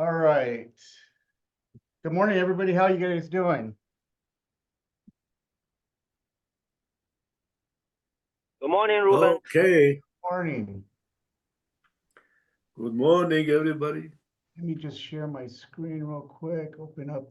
All right. Good morning, everybody. How you guys doing? Good morning, Ruben. Okay. Morning. Good morning, everybody. Let me just share my screen real quick. Open up.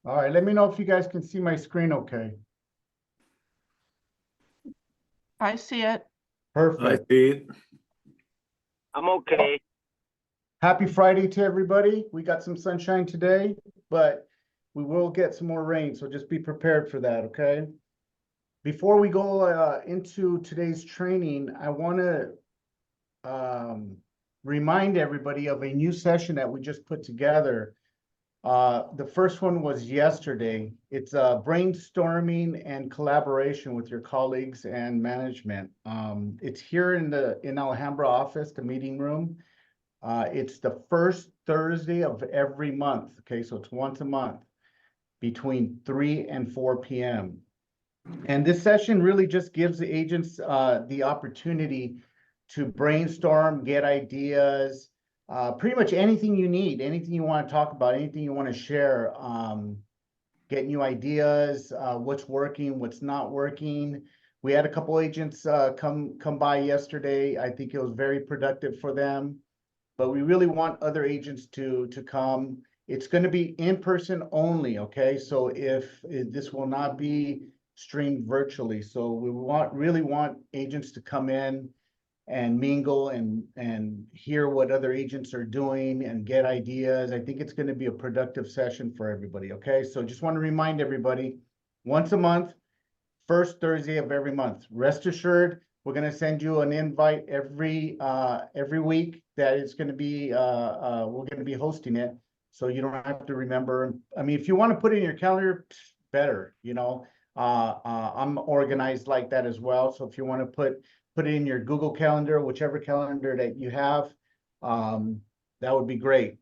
All right. Let me know if you guys can see my screen okay. I see it. I Perfect. see it. I'm okay. Happy Friday to everybody. We got some sunshine today, but we will get some more rain, so just be prepared for that, okay? Before we go into today's training, I want to remind everybody of a new session that we just put together. The first one was yesterday. It's brainstorming and collaboration with your colleagues and management. It's here in the Alhambra office, the meeting room. It's the first Thursday of every month. Okay, so it's once a month between 3 and 4 p.m. And this session really just gives the agents the opportunity to brainstorm, get ideas, pretty much anything you need, anything you want to talk about, anything you want to share, get new ideas, what's working, what's not working. We had a couple agents come by yesterday. I think it was very productive for them, but we really want other agents to come. It's going to be in person only, okay? So if this will not be streamed virtually, so we really want agents to come in and mingle and hear what other agents are doing and get ideas. I think it's going to be a productive session for everybody, okay? So just want to remind everybody, once a month, first Thursday of every month. Rest assured, we're going to send you an invite every week that it's going to be we're going to be hosting it, so you don't have to remember. I mean, if you want to put it in your calendar, better, you know. I'm organized like that as well, so if you want to put it in your Google Calendar, whichever calendar that you have, that would be great.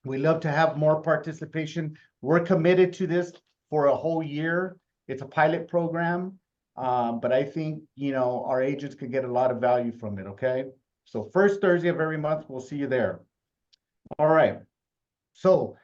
We love to have more participation. We're committed to this for a whole year. It's a pilot program, but I think, you know, our agents could get a lot of value from it, okay? So first Thursday of every month, we'll see you there. All right. So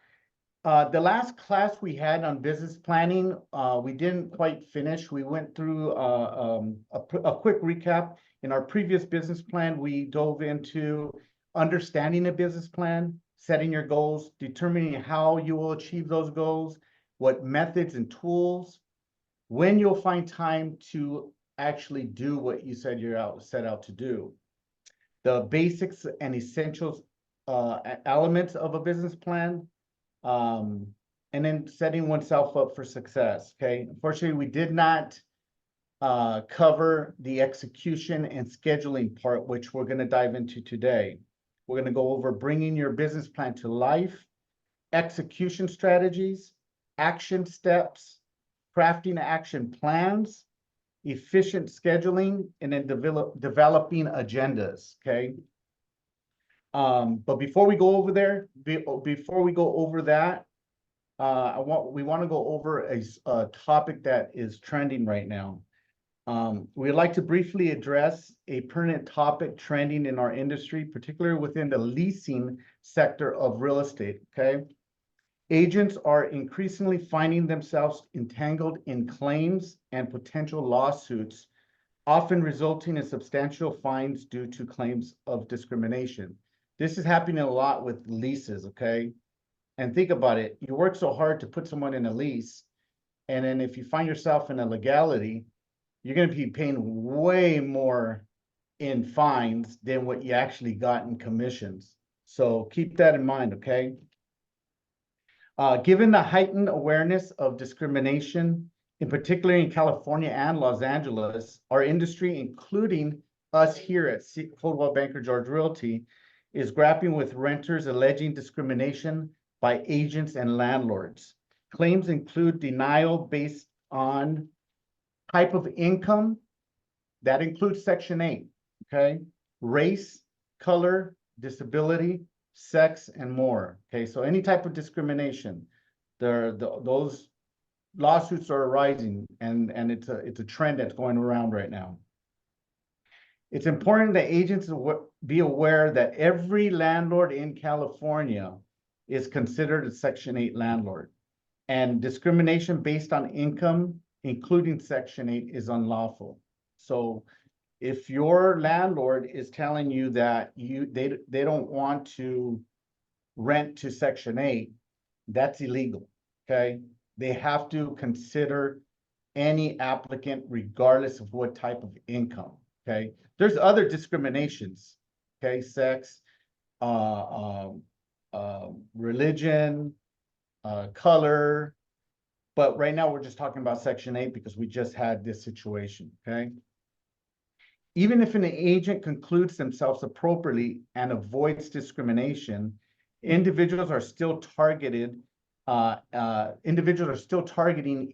the last class we had on business planning, we didn't quite finish. We went through a quick recap. In our previous business plan, we dove into understanding a business plan, setting your goals, determining how you will achieve those goals, what methods and tools, when you'll find time to actually do what you said set out to do, the basics and essentials elements of a business plan, and then setting oneself up for success. Okay, unfortunately, we did not cover the execution and scheduling part, which we're going to dive into today. We're going to go over bringing your business plan to life, execution strategies, action steps, crafting action plans, efficient scheduling, and then developing agendas. Okay. But before we go over there, before we go over that, we want to go over a topic that is trending right now. We'd like to briefly address a pertinent topic trending in our industry, particularly within the leasing sector of real estate, okay? Agents are increasingly finding themselves entangled in claims and potential lawsuits, often resulting in substantial fines due to claims of discrimination. This is happening a lot with leases, okay? And think about it. You work so hard to put someone in a lease, and then if you find yourself in a legality, you're going to be paying way more in fines than what you actually got in commissions. So keep that in mind, okay? Given the heightened awareness of discrimination, in particular in California and Los Angeles, our industry, including us here at Coldwell Banker George Realty is grappling with renters alleging discrimination by agents and landlords. Claims include denial based on type of income. That includes Section 8, okay? Race, color, disability, sex, and more, okay? So any type of discrimination, those lawsuits are arising, and it's a trend that's going around right now. It's important that agents be aware that every landlord in California is considered a Section 8 landlord, and discrimination based on income, including Section 8, is unlawful. So if your landlord is telling you that they don't want to rent to Section 8, that's illegal, okay? They have to consider any applicant regardless of what type of income, okay? There's other discriminations, okay? Sex, religion, color, but right now we're just talking about Section 8 because we just had this situation, okay? Even if an agent concludes themselves appropriately and avoids discrimination, individuals are still targeting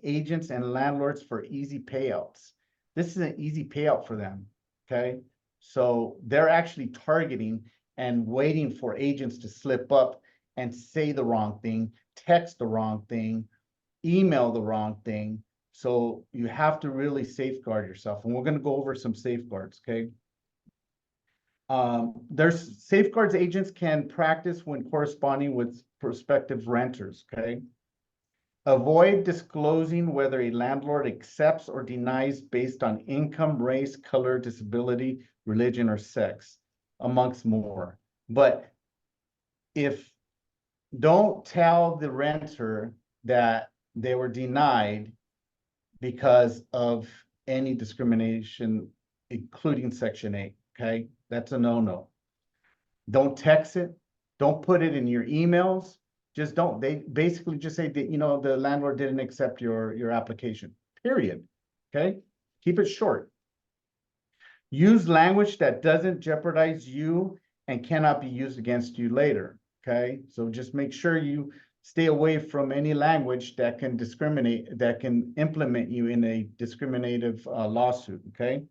agents and landlords for easy payouts. This is an easy payout for them, okay? So they're actually targeting and waiting for agents to slip up and say the wrong thing, text the wrong thing, email the wrong thing. So you have to really safeguard yourself. And we're going to go over some safeguards, okay? There's safeguards agents can practice when corresponding with prospective renters, okay? Avoid disclosing whether a landlord accepts or denies based on income, race, color, disability, religion, or sex, amongst more. But don't tell the renter that they were denied because of any discrimination, including Section 8, okay? That's a no-no. Don't text it. Don't put it in your emails. Just don't. They basically just say that, the landlord didn't accept your application, period, okay? Keep it short. Use language that doesn't jeopardize you and cannot be used against you later, okay? So just make sure you stay away from any language that can discriminate, that can implement you in a discriminative lawsuit, okay?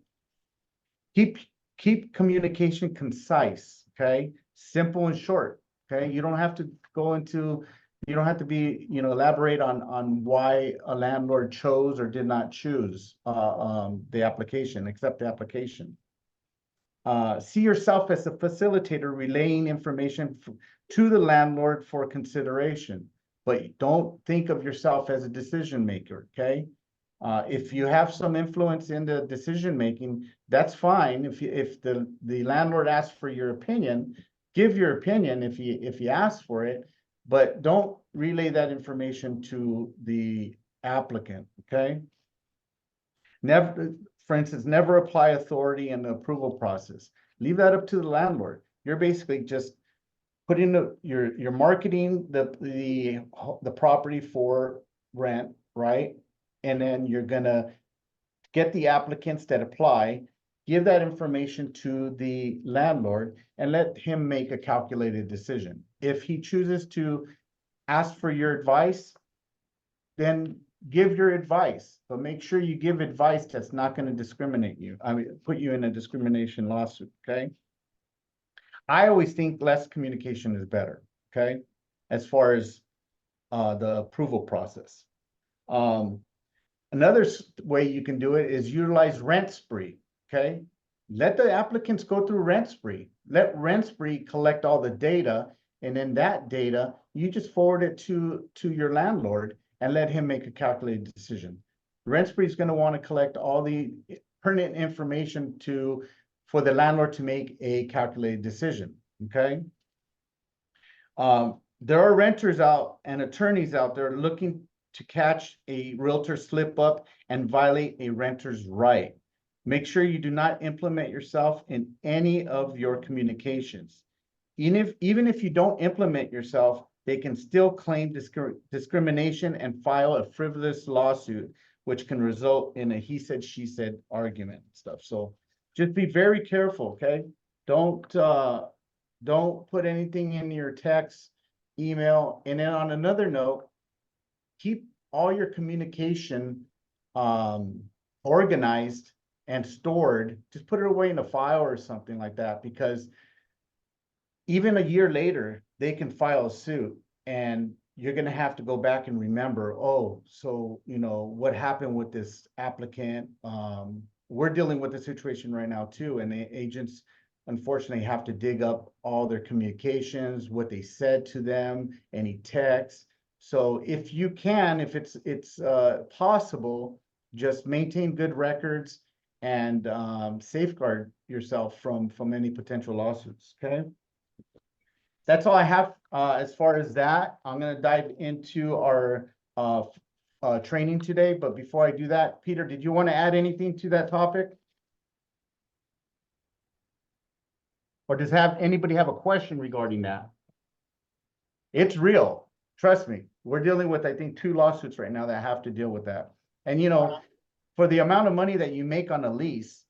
Keep communication concise, okay? Simple and short, okay? You don't have to be, elaborate on why a landlord chose or did not choose the application, accept the application. See yourself as a facilitator relaying information to the landlord for consideration, but don't think of yourself as a decision maker, okay? If you have some influence in the decision making, that's fine. If the landlord asks for your opinion, give your opinion if he asks for it, but don't relay that information to the applicant, okay? Never, for instance, never apply authority in the approval process. Leave that up to the landlord. You're basically just putting you're marketing the property for rent, right? And then you're gonna get the applicants that apply, give that information to the landlord, and let him make a calculated decision. If he chooses to ask for your advice, then give your advice, but make sure you give advice that's not going to discriminate you. Put you in a discrimination lawsuit, okay? I always think less communication is better, okay? As far as the approval process. Another way you can do it is utilize Rent Spree, okay? Let the applicants go through Rent Spree. Let Rent Spree collect all the data, and then that data, you just forward it to your landlord and let him make a calculated decision. Rent Spree is going to want to collect all the pertinent information for the landlord to make a calculated decision, okay? There are renters out and attorneys out there looking to catch a realtor slip up and violate a renter's right. Make sure you do not implement yourself in any of your communications. Even if you don't implement yourself, they can still claim discrimination and file a frivolous lawsuit, which can result in a he said, she said argument and stuff. So just be very careful, okay? Don't put anything in your text, email, and then on another note, keep all your communication organized and stored. Just put it away in a file or something like that, because even a year later, they can file a suit and you're gonna have to go back and remember, oh, so, what happened with this applicant? We're dealing with the situation right now too, and the agents unfortunately have to dig up all their communications, what they said to them, any texts. So if you can, if it's possible, just maintain good records and safeguard yourself from any potential lawsuits, okay? That's all I have as far as that. I'm gonna dive into our training today, but before I do that, Peter, did you want to add anything to that topic? Or does anybody have a question regarding that? It's real. Trust me. We're dealing with, I think, 2 lawsuits right now that have to deal with that. And for the amount of money that you make on a lease,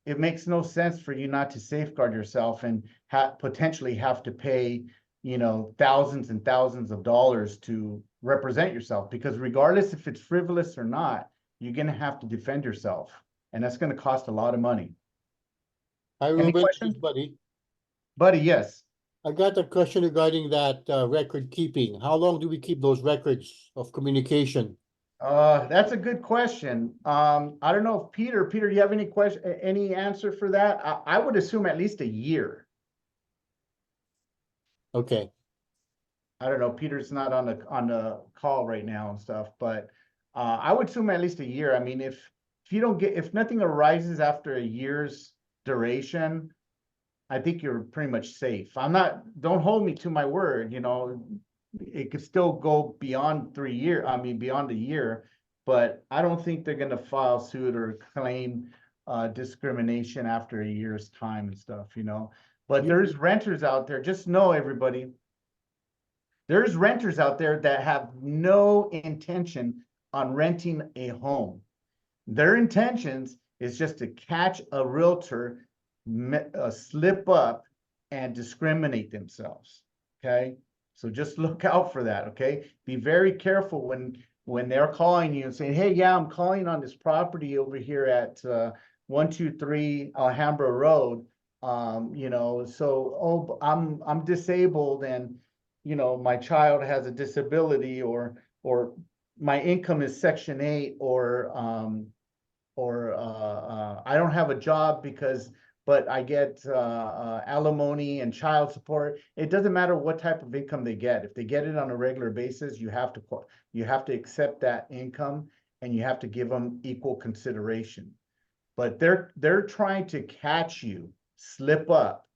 it makes no sense for you not to safeguard yourself and potentially have to pay, thousands and thousands of dollars to represent yourself, because regardless if it's frivolous or not, you're going to have to defend yourself. And that's going to cost a lot of money. Hi, Any Ruben, questions? buddy. Buddy, yes. I got a question regarding that record keeping. How long do we keep those records of communication? That's a good question. I don't know if Peter, do you have any answer for that? I would assume at least a year. Okay, I don't know, Peter's not on the call right now and stuff, but I would assume at least a year. I mean, if if nothing arises after a year's duration, I think you're pretty much safe. Don't hold me to my word, it could still go beyond 3 years, beyond a year, but I don't think they're gonna file suit or claim discrimination after a year's time and stuff, But there's renters out there, just know, everybody, there's renters out there that have no intention on renting a home. Their intentions is just to catch a realtor slip up and discriminate themselves, okay? So just look out for that, okay? Be very careful when they're calling you and saying, hey, yeah, I'm calling on this property over here at 123 Alhambra Road. I'm disabled, and my child has a disability, or my income is Section 8, or I don't have a job but I get alimony and child support. It doesn't matter what type of income they get. If they get it on a regular basis, you have to accept that income, and you have to give them equal consideration. But they're trying to catch you slip up,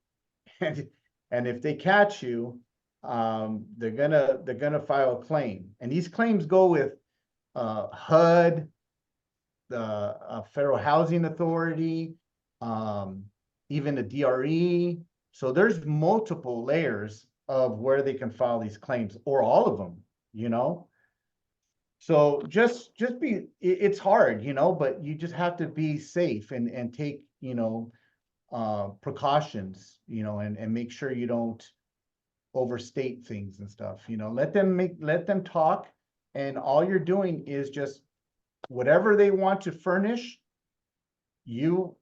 and if they catch you, they're gonna file a claim, and these claims go with HUD, the Federal Housing Authority, even the DRE. So there's multiple layers of where they can file these claims, or all of them, So just it's hard, but you just have to be safe and take, precautions, and make sure you don't overstate things and stuff, let them talk, and all you're doing is just whatever they want to furnish, you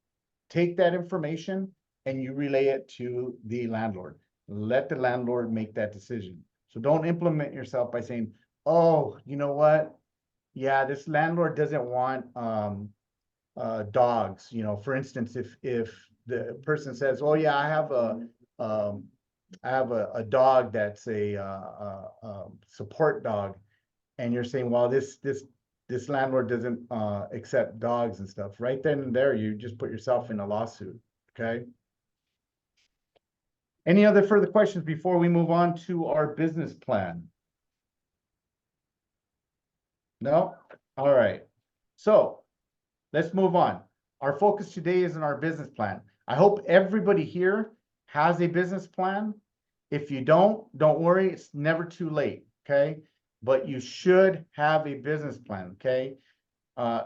take that information and you relay it to the landlord. Let the landlord make that decision. So don't implement yourself by saying, oh, you know what? Yeah, this landlord doesn't want dogs. For instance, if the person says, oh yeah, I have a dog that's a support dog, and you're saying, well, this landlord doesn't accept dogs and stuff, right then and there, you just put yourself in a lawsuit, okay? Any other further questions before we move on to our business plan? No? All right. So let's move on. Our focus today is in our business plan. I hope everybody here has a business plan. If you don't worry, it's never too late, okay? But you should have a business plan, okay?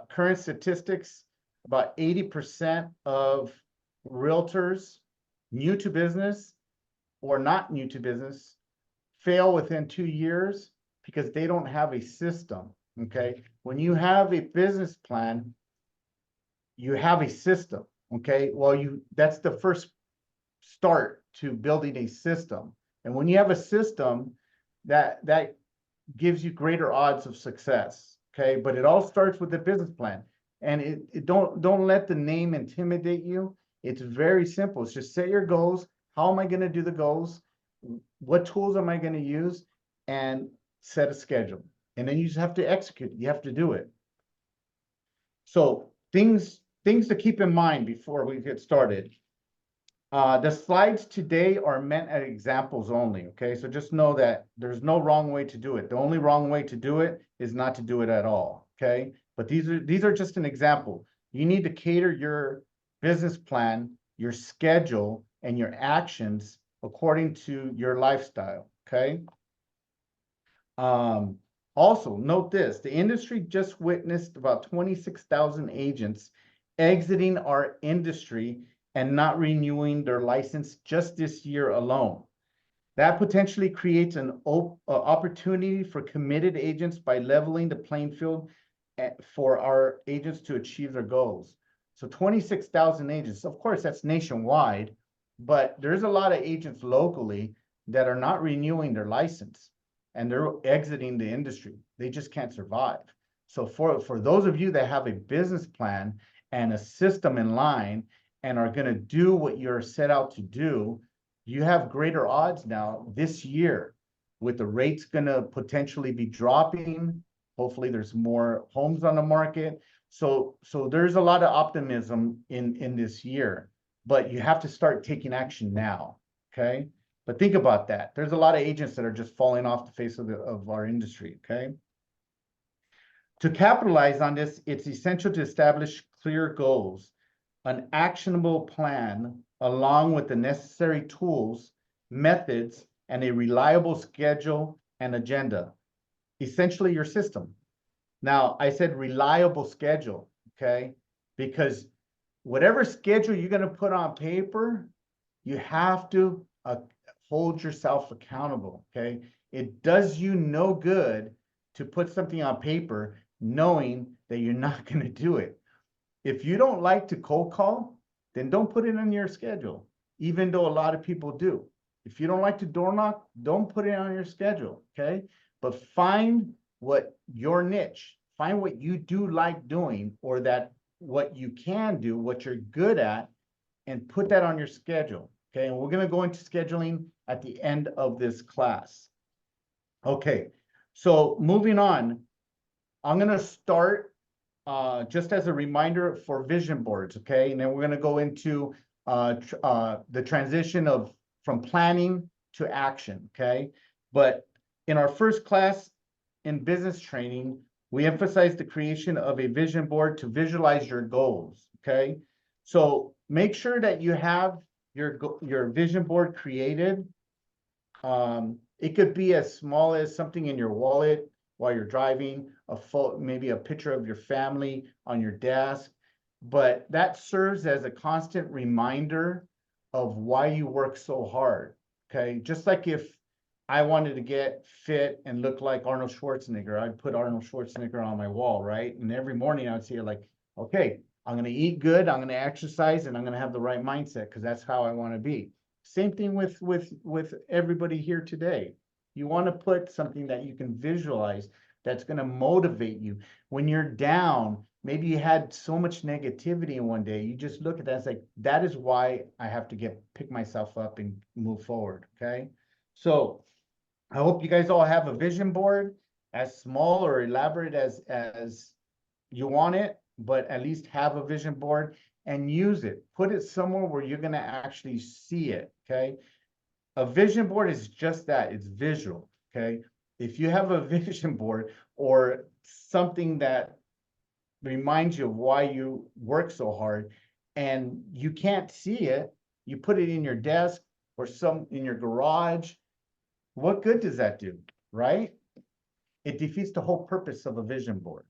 Current statistics, about 80% of realtors, new to business or not new to business, fail within 2 years because they don't have a system, okay? When you have a business plan, you have a system, okay? Well, that's the first start to building a system. And when you have a system, that gives you greater odds of success, okay? But it all starts with the business plan. And it don't let the name intimidate you. It's very simple. It's just set your goals. How am I going to do the goals? What tools am I going to use? And set a schedule. And then you just have to execute. You have to do it. So things to keep in mind before we get started. The slides today are meant as examples only, okay? So just know that there's no wrong way to do it. The only wrong way to do it is not to do it at all, okay? But these are just an example. You need to cater your business plan, your schedule, and your actions according to your lifestyle, okay? Also, note this, the industry just witnessed about 26,000 agents exiting our industry and not renewing their license just this year alone. That potentially creates an opportunity for committed agents by leveling the playing field for our agents to achieve their goals. So 26,000 agents, of course, that's nationwide, but there's a lot of agents locally that are not renewing their license and they're exiting the industry. They just can't survive. So for those of you that have a business plan and a system in line and are going to do what you're set out to do, you have greater odds now this year with the rates going to potentially be dropping. Hopefully there's more homes on the market. So there's a lot of optimism in this year, but you have to start taking action now, okay? But think about that. There's a lot of agents that are just falling off the face of our industry, okay? To capitalize on this, it's essential to establish clear goals, an actionable plan, along with the necessary tools, methods, and a reliable schedule and agenda. Essentially your system. Now, I said reliable schedule, okay? Because whatever schedule you're going to put on paper, you have to hold yourself accountable, okay? It does you no good to put something on paper knowing that you're not going to do it. If you don't like to cold call, then don't put it on your schedule, even though a lot of people do. If you don't like to door knock, don't put it on your schedule, okay? But find what your niche, find what you do like doing, or that what you can do, what you're good at, and put that on your schedule, okay? And we're going to go into scheduling at the end of this class. Okay, so moving on, I'm going to start just as a reminder for vision boards, okay? And then we're going to go into the transition from planning to action, okay? But in our first class in business training, we emphasize the creation of a vision board to visualize your goals, okay? So make sure that you have your vision board created. It could be as small as something in your wallet while you're driving, maybe a picture of your family on your desk, but that serves as a constant reminder of why you work so hard, okay? Just like if I wanted to get fit and look like Arnold Schwarzenegger, I'd put Arnold Schwarzenegger on my wall, right? And every morning I would see it like, okay, I'm going to eat good, I'm going to exercise, and I'm going to have the right mindset because that's how I want to be. Same thing with everybody here today. You want to put something that you can visualize that's going to motivate you. When you're down, maybe you had so much negativity in one day, you just look at that, it's like, that is why I have to pick myself up and move forward, okay? So I hope you guys all have a vision board, as small or elaborate as you want it, but at least have a vision board and use it. Put it somewhere where you're going to actually see it, okay? A vision board is just that, it's visual, okay? If you have a vision board or something that reminds you of why you work so hard and you can't see it, you put it in your desk or in your garage, what good does that do, right? It defeats the whole purpose of a vision board.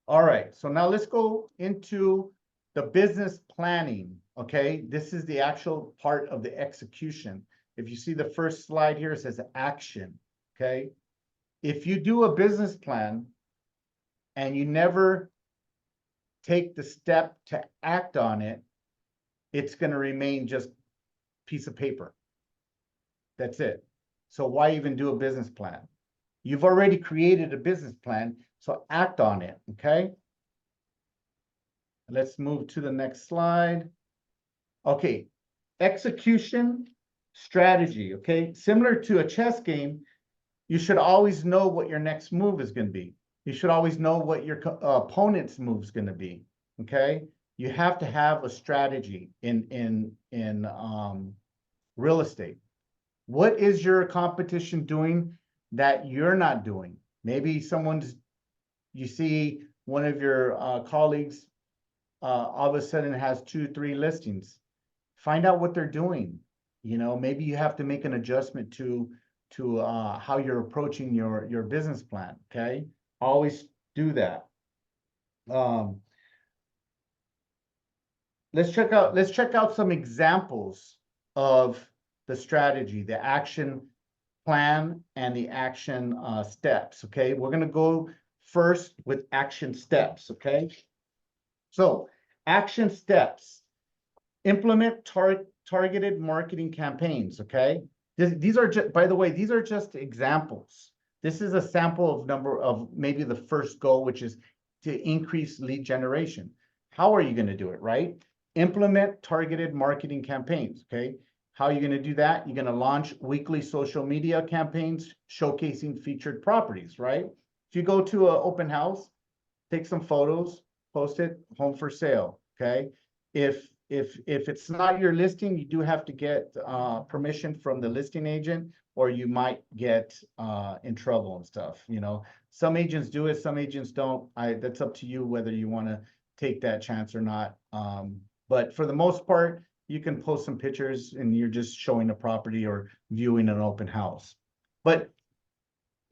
All right, so now let's go into the business planning, okay? This is the actual part of the execution. If you see the first slide here, it says action, okay? If you do a business plan and you never take the step to act on it, it's going to remain just piece of paper. That's it. So why even do a business plan? You've already created a business plan, so act on it, okay? Let's move to the next slide. Okay, execution strategy, okay? Similar to a chess game, you should always know what your next move is going to be. You should always know what your opponent's move is going to be, okay? You have to have a strategy in real estate. What is your competition doing that you're not doing? Maybe you see one of your colleagues all of a sudden has 2-3 listings. Find out what they're doing. You know, maybe you have to make an adjustment to how you're approaching your business plan. Okay, always do that. Let's check out some examples of the strategy, the action plan, and the action steps. Okay, we're gonna go first with action steps. Okay, so action steps: implement targeted marketing campaigns. Okay, these are just, by the way, these are just examples. This is a sample of maybe the first goal, which is to increase lead generation. How are you going to do it, right? Implement targeted marketing campaigns. Okay, how are you going to do that? You're going to launch weekly social media campaigns showcasing featured properties, right? If you go to an open house, take some photos, post it, home for sale. Okay, if it's not your listing, you do have to get permission from the listing agent, or you might get in trouble and stuff. You know, some agents do it, some agents don't. That's up to you whether you want to take that chance or not. But for the most part, you can post some pictures and you're just showing a property or viewing an open house. But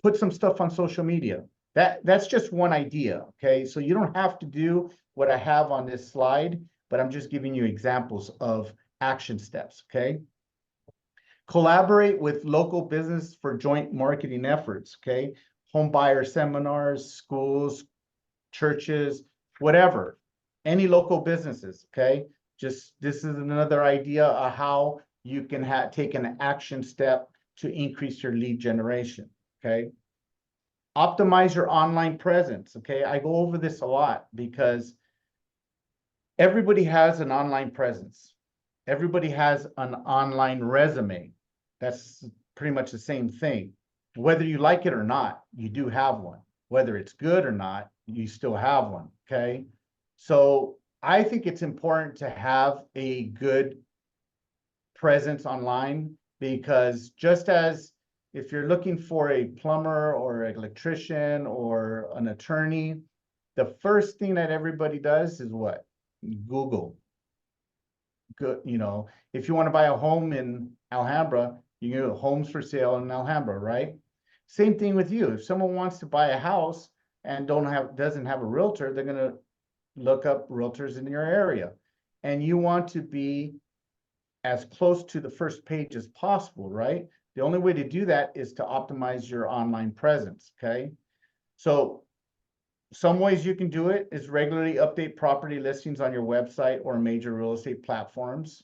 put some stuff on social media. That's just one idea, okay? So you don't have to do what I have on this slide, but I'm just giving you examples of action steps, okay? Collaborate with local business for joint marketing efforts, okay? Home buyer seminars, schools, churches, whatever, any local businesses, okay? This is another idea of how you can take an action step to increase your lead generation, okay? Optimize your online presence, okay? I go over this a lot because everybody has an online presence. Everybody has an online resume. That's pretty much the same thing. Whether you like it or not, you do have one. Whether it's good or not, you still have one, okay? So I think it's important to have a good presence online, because just as if you're looking for a plumber or an electrician or an attorney, the first thing that everybody does is what? Google. Good, you know, if you want to buy a home in Alhambra, you go homes for sale in Alhambra, right? Same thing with you. If someone wants to buy a house and doesn't have a realtor, they're gonna look up realtors in your area. And you want to be as close to the first page as possible, right? The only way to do that is to optimize your online presence, okay? So some ways you can do it is regularly update property listings on your website or major real estate platforms.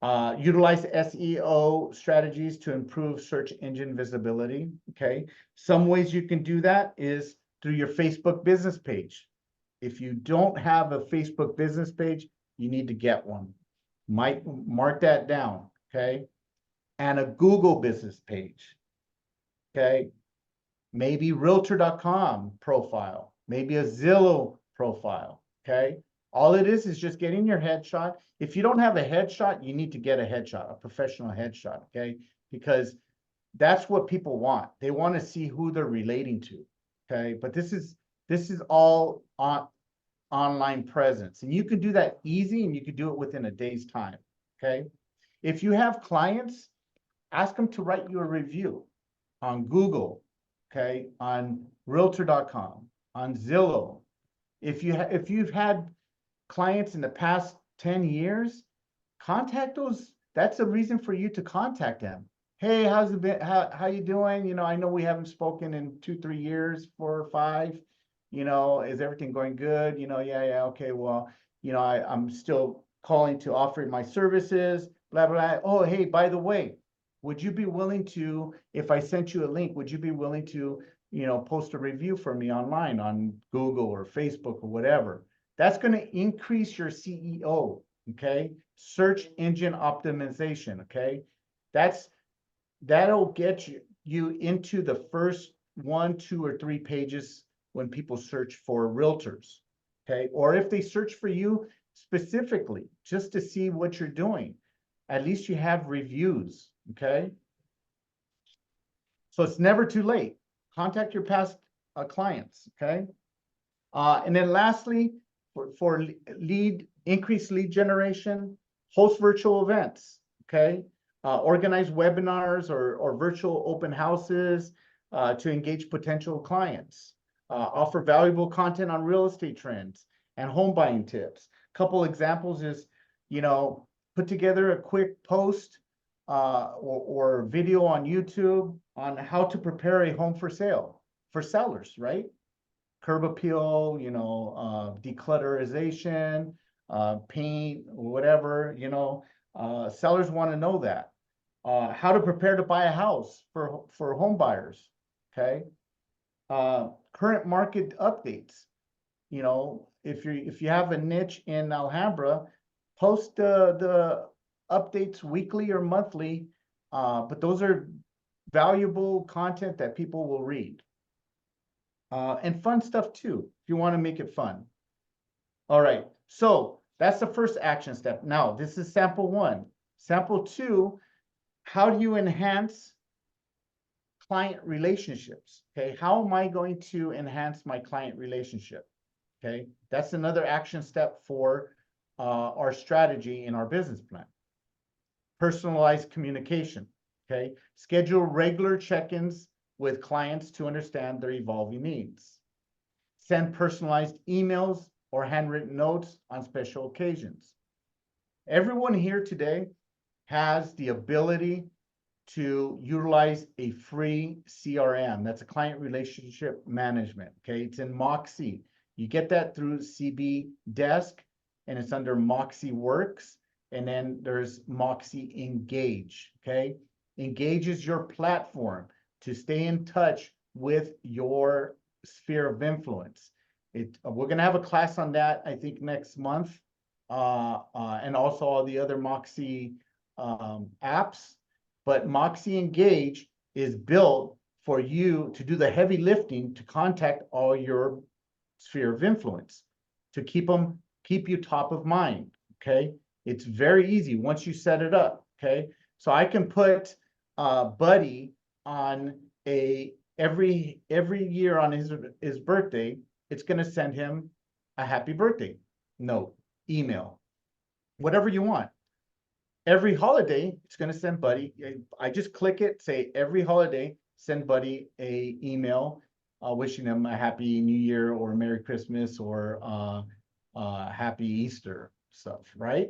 Utilize SEO strategies to improve search engine visibility, okay? Some ways you can do that is through your Facebook business page. If you don't have a Facebook business page, you need to get one. Mark that down, okay? And a Google business page, okay? Maybe Realtor.com profile, maybe a Zillow profile, okay? All it is just getting your headshot. If you don't have a headshot, you need to get a headshot, a professional headshot, okay? Because that's what people want. They want to see who they're relating to, okay? But this is all online presence, and you can do that easy, and you can do it within a day's time, okay? If you have clients, ask them to write you a review on Google, okay, on Realtor.com, on Zillow. If you've had clients in the past 10 years, contact those. That's a reason for you to contact them. Hey, how's it been? How you doing? You know, I know we haven't spoken in 2-3 years, 4 or 5. You know, is everything going good? You know, yeah, okay, well, you know, I'm still calling to offer my services, blah, blah, blah. Oh, hey, by the way, would you be willing to, if I sent you a link, would you be willing to, you know, post a review for me online on Google or Facebook or whatever? That's going to increase your CEO, okay? Search engine optimization, okay? That'll get you into the first 1, 2, or 3 pages when people search for realtors, okay? Or if they search for you specifically, just to see what you're doing, at least you have reviews, okay? So it's never too late. Contact your past clients, okay? And then lastly, for increased lead generation, host virtual events, okay? Organize webinars or virtual open houses to engage potential clients. Offer valuable content on real estate trends and home buying tips. Couple examples is, you know, put together a quick post or video on YouTube on how to prepare a home for sale for sellers, right? Curb appeal, you know, declutterization, paint, whatever, you know, sellers want to know that. How to prepare to buy a house for home buyers, okay? Current market updates. You know, if you have a niche in Alhambra, post the updates weekly or monthly, but those are valuable content that people will read. And fun stuff too, if you want to make it fun. All right, so that's the first action step. Now, this is sample 1. Sample 2, how do you enhance client relationships? Okay, how am I going to enhance my client relationship? Okay, that's another action step for our strategy in our business plan. Personalized communication, okay? Schedule regular check-ins with clients to understand their evolving needs. Send personalized emails or handwritten notes on special occasions. Everyone here today has the ability to utilize a free CRM. That's a client relationship management, okay? It's in Moxie. You get that through CB Desk, and it's under Moxie Works. And then there's Moxie Engage, okay? Engage is your platform to stay in touch with your sphere of influence. We're going to have a class on that, I think, next month, and also all the other Moxie apps. But Moxie Engage is built for you to do the heavy lifting to contact all your sphere of influence, to keep you top of mind, okay? It's very easy once you set it up, okay? So I can put Buddy on every year on his birthday, it's going to send him a happy birthday note, email, whatever you want. Every holiday, it's going to send Buddy. I just click it, say every holiday, send Buddy a email wishing him a happy New Year or Merry Christmas or happy Easter stuff, right?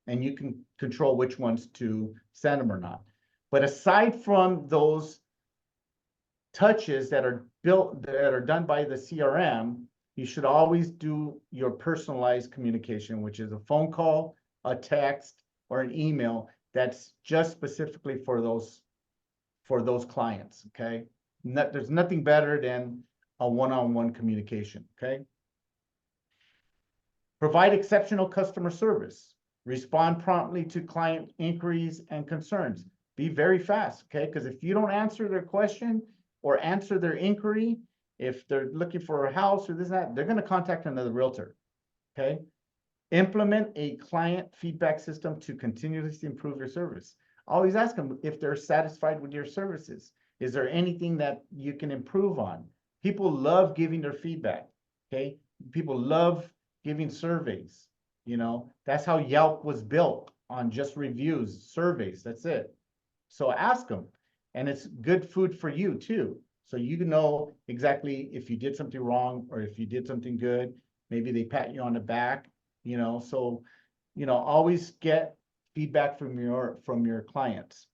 And you can control which ones to send them or not. But aside from those touches that are done by the CRM, you should always do your personalized communication, which is a phone call, a text, or an email that's just specifically for those clients, okay? There's nothing better than a one-on-one communication, okay? Provide exceptional customer service. Respond promptly to client inquiries and concerns. Be very fast, okay? Because if you don't answer their question or answer their inquiry, if they're looking for a house or this and that, they're going to contact another realtor, okay? Implement a client feedback system to continuously improve your service. Always ask them if they're satisfied with your services. Is there anything that you can improve on? People love giving their feedback, okay? People love giving surveys, you know? That's how Yelp was built, on just reviews, surveys, that's it. So ask them, and it's good food for you too. So you can know exactly if you did something wrong or if you did something good. Maybe they pat you on the back. you know, so, you know, always get feedback from your clients.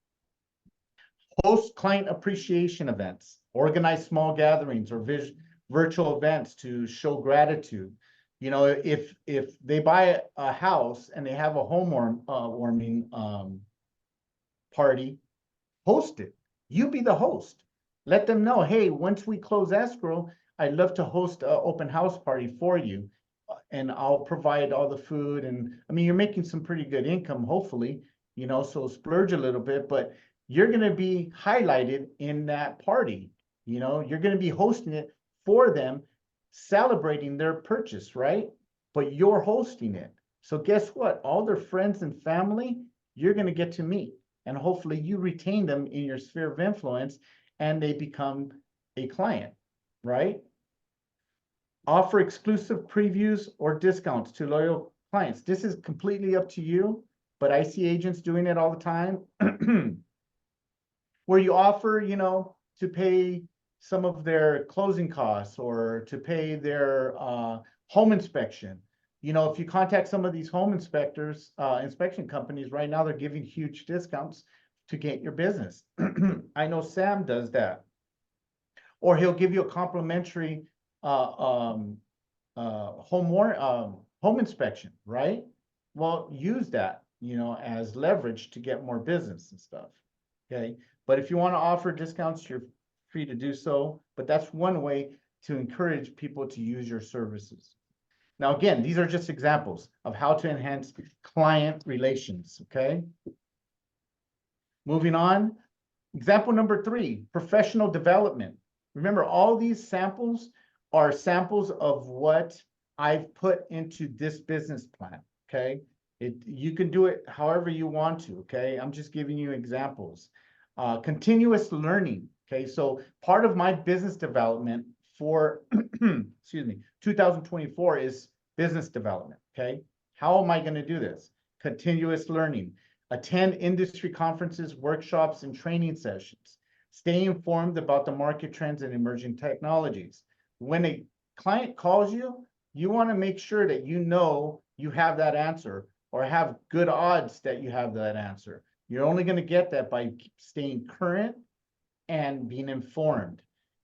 Host client appreciation events, organize small gatherings or virtual events to show gratitude. You know, if they buy a house and they have a home warming party, host it. You be the host. Let them know, hey, once we close escrow, I'd love to host an open house party for you. And I'll provide all the food. And I mean, you're making some pretty good income, hopefully, you know, so splurge a little bit, but you're going to be highlighted in that party. You know, you're going to be hosting it for them, celebrating their purchase, right? But you're hosting it. So guess what? All their friends and family, you're going to get to meet. And hopefully you retain them in your sphere of influence and they become a client, right? Offer exclusive previews or discounts to loyal clients. This is completely up to you, but I see agents doing it all the time. Where you offer, you know, to pay some of their closing costs or to pay their home inspection. You know, if you contact some of these home inspectors, inspection companies, right now they're giving huge discounts to get your business. I know Sam does that. Or he'll give you a complimentary home inspection, right? Well, use that, you know, as leverage to get more business and stuff. Okay. But if you want to offer discounts, you're free to do so. But that's one way to encourage people to use your services. Now, again, these are just examples of how to enhance client relations, okay? Moving on, example number 3, professional development. Remember, all these samples are samples of what I've put into this business plan, okay? You can do it however you want to, okay? I'm just giving you examples. Continuous learning, okay? So part of my business development for, excuse me, 2024 is business development, okay? How am I going to do this? Continuous learning. Attend industry conferences, workshops, and training sessions. Stay informed about the market trends and emerging technologies. When a client calls you, you want to make sure that you know you have that answer or have good odds that you have that answer. You're only going to get that by staying current and being informed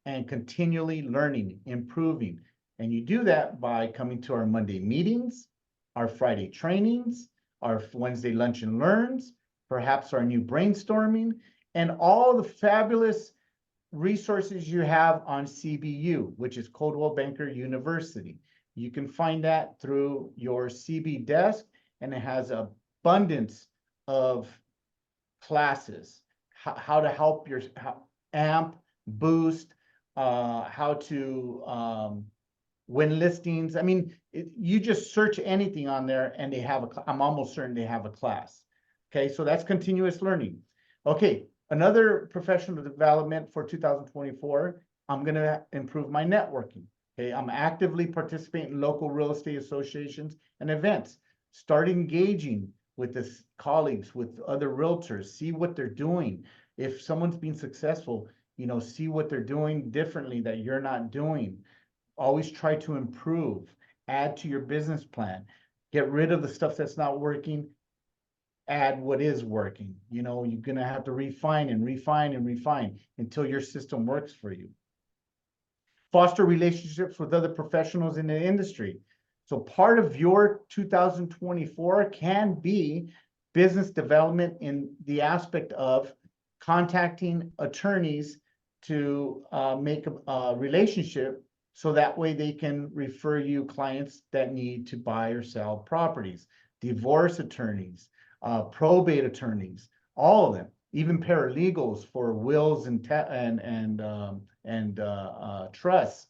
and continually learning, improving. And you do that by coming to our Monday meetings, our Friday trainings, our Wednesday lunch and learns, perhaps our new brainstorming, and all the fabulous resources you have on CBU, which is Coldwell Banker University. You can find that through your CB desk, and it has abundance of classes, how to help your amp, boost, how to win listings. I mean, you just search anything on there and they have I'm almost certain they have a class. Okay, so that's continuous learning. Okay, another professional development for 2024, I'm going to improve my networking. Okay, I'm actively participating in local real estate associations and events. Start engaging with the colleagues, with other realtors, see what they're doing. If someone's been successful, you know, see what they're doing differently that you're not doing. Always try to improve, add to your business plan, get rid of the stuff that's not working, add what is working. You know, you're going to have to refine and refine and refine until your system works for you. Foster relationships with other professionals in the industry. So part of your 2024 can be business development in the aspect of contacting attorneys to make a relationship so that way they can refer you clients that need to buy or sell properties, divorce attorneys, probate attorneys, all of them, even paralegals for wills and trusts,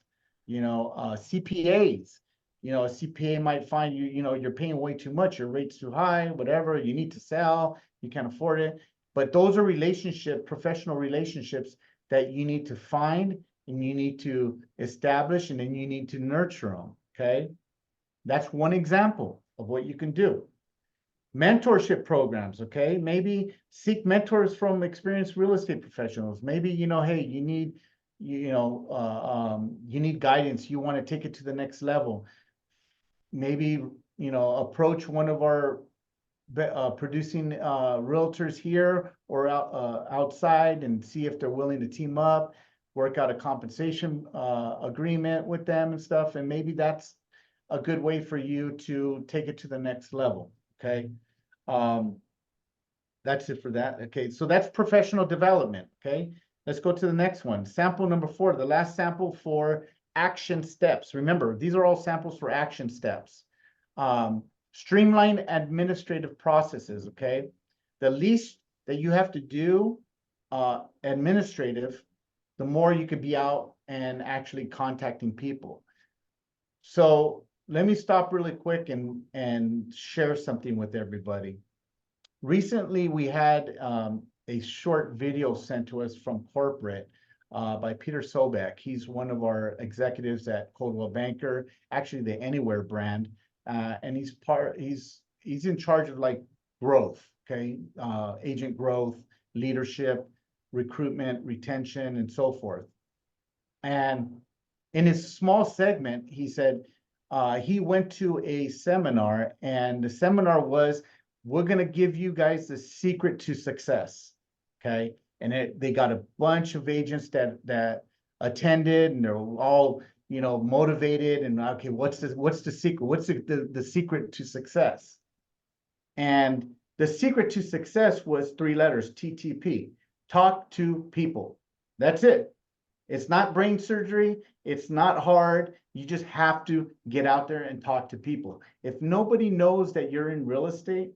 you know, CPAs. You know, a CPA might find you, you know, you're paying way too much, your rate's too high, whatever, you need to sell, you can't afford it. But those are professional relationships that you need to find and you need to establish, and then you need to nurture them, okay? That's one example of what you can do. Mentorship programs, okay? Maybe seek mentors from experienced real estate professionals. Maybe, you know, hey, you need guidance. You want to take it to the next level. Maybe approach one of our producing realtors here or outside and see if they're willing to team up, work out a compensation agreement with them and stuff. And maybe that's a good way for you to take it to the next level. Okay. That's it for that. Okay. So that's professional development. Okay. Let's go to the next one. Sample number 4, the last sample for action steps. Remember, these are all samples for action steps. Streamline administrative processes, okay? The least that you have to do administrative, the more you could be out and actually contacting people. So let me stop really quick and share something with everybody. Recently, we had a short video sent to us from corporate by Peter Sobek. He's one of our executives at Coldwell Banker, actually the Anywhere brand. And he's in charge of like growth, okay? Agent growth, leadership, recruitment, retention, and so forth. And in his small segment, he said he went to a seminar, and the seminar was, we're going to give you guys the secret to success, okay? And they got a bunch of agents that attended, and they're all motivated, and okay, what's the secret? What's the secret to success? And the secret to success was 3 letters, TTP, talk to people. That's it. It's not brain surgery. It's not hard. You just have to get out there and talk to people. If nobody knows that you're in real estate,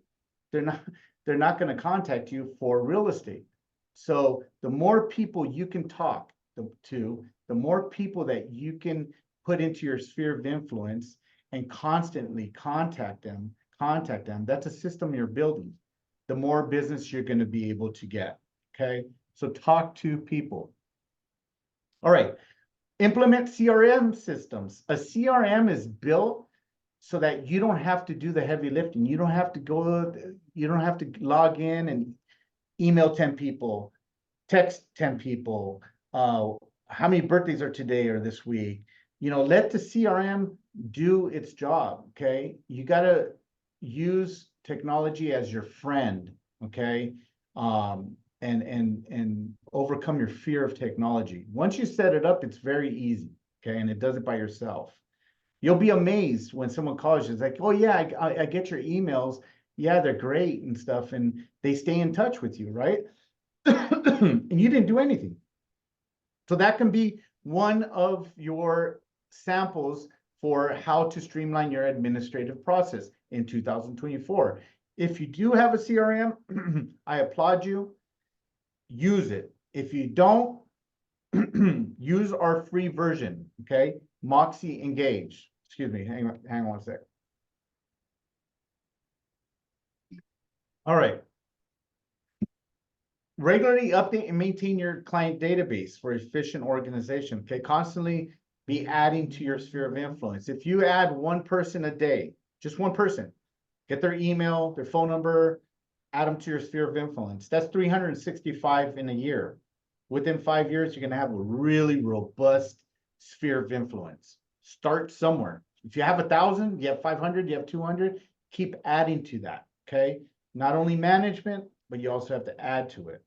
they're not going to contact you for real estate. So the more people you can talk to, the more people that you can put into your sphere of influence and constantly contact them, that's a system you're building, the more business you're going to be able to get, okay? So talk to people. All right, implement CRM systems. A CRM is built so that you don't have to do the heavy lifting. You don't have to log in and email 10 people, text 10 people, how many birthdays are today or this week. Let the CRM do its job, okay? You got to use technology as your friend, okay? And overcome your fear of technology. Once you set it up, it's very easy, okay? And it does it by yourself. You'll be amazed when someone calls you. It's like, oh yeah, I get your emails. Yeah, they're great and stuff. And they stay in touch with you, right? And you didn't do anything. So that can be one of your samples for how to streamline your administrative process in 2024. If you do have a CRM, I applaud you. Use it. If you don't, use our free version, okay? Moxie Engage. Excuse me, hang on one sec. All right. Regularly update and maintain your client database for efficient organization, okay? Constantly be adding to your sphere of influence. If you add 1 person a day, just 1 person, get their email, their phone number, add them to your sphere of influence. That's 365 in a year. Within 5 years, you're going to have a really robust sphere of influence. Start somewhere. If you have 1,000, you have 500, you have 200, keep adding to that, okay? Not only management, but you also have to add to it.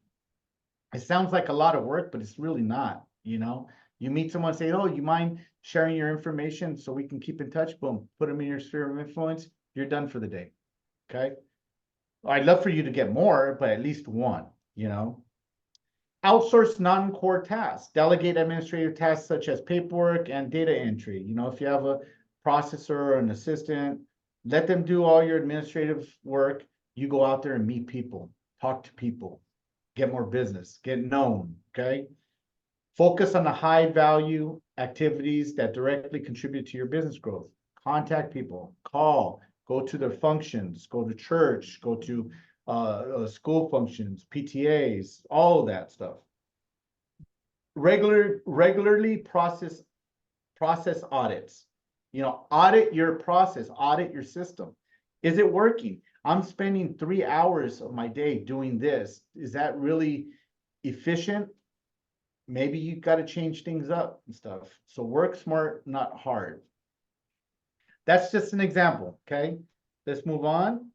It sounds like a lot of work, but it's really not, You meet someone, say, oh, you mind sharing your information so we can keep in touch? Boom, put them in your sphere of influence. You're done for the day, okay? I'd love for you to get more, but at least 1, Outsource non-core tasks. Delegate administrative tasks such as paperwork and data entry. If you have a processor or an assistant, let them do all your administrative work. You go out there and meet people, talk to people, get more business, get known, okay? Focus on the high value activities that directly contribute to your business growth. Contact people, call, go to their functions, go to church, go to school functions, PTAs, all of that stuff. Regularly process audits. Audit your process, audit your system. Is it working? I'm spending 3 hours of my day doing this. Is that really efficient? Maybe you got to change things up and stuff. So work smart, not hard. that's just an example, okay? Let's move on